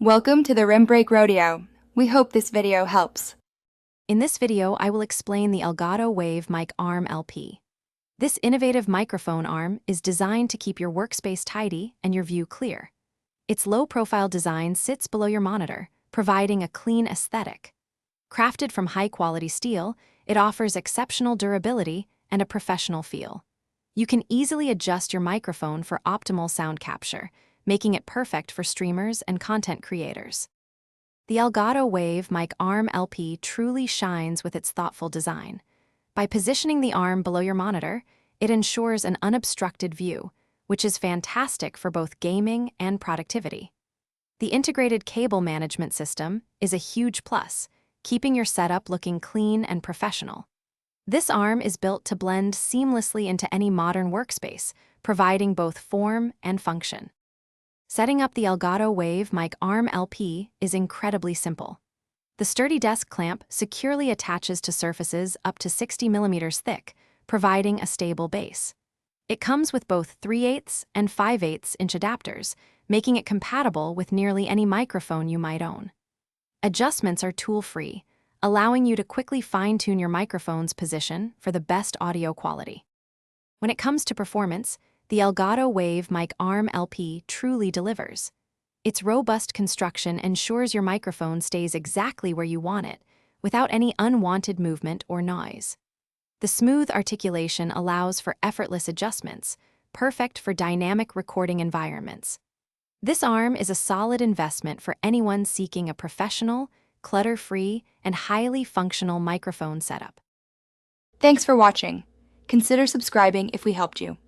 Welcome to the Rim Break Rodeo. We hope this video helps. In this video, I will explain the Elgato Wave Mic Arm LP. This innovative microphone arm is designed to keep your workspace tidy and your view clear. Its low-profile design sits below your monitor, providing a clean aesthetic. Crafted from high-quality steel, it offers exceptional durability and a professional feel. You can easily adjust your microphone for optimal sound capture, making it perfect for streamers and content creators. The Elgato Wave Mic Arm LP truly shines with its thoughtful design. By positioning the arm below your monitor, it ensures an unobstructed view, which is fantastic for both gaming and productivity. The integrated cable management system is a huge plus, keeping your setup looking clean and professional. This arm is built to blend seamlessly into any modern workspace, providing both form and function. Setting up the Elgato Wave Mic Arm LP is incredibly simple. The sturdy desk clamp securely attaches to surfaces up to 60 millimeters thick, providing a stable base. It comes with both 3/8 and 5/8 inch adapters, making it compatible with nearly any microphone you might own. Adjustments are tool-free, allowing you to quickly fine-tune your microphone's position for the best audio quality. When it comes to performance, the Elgato Wave Mic Arm LP truly delivers. Its robust construction ensures your microphone stays exactly where you want it, without any unwanted movement or noise. The smooth articulation allows for effortless adjustments, perfect for dynamic recording environments. This arm is a solid investment for anyone seeking a professional, clutter-free, and highly functional microphone setup. Thanks for watching. Consider subscribing if we helped you.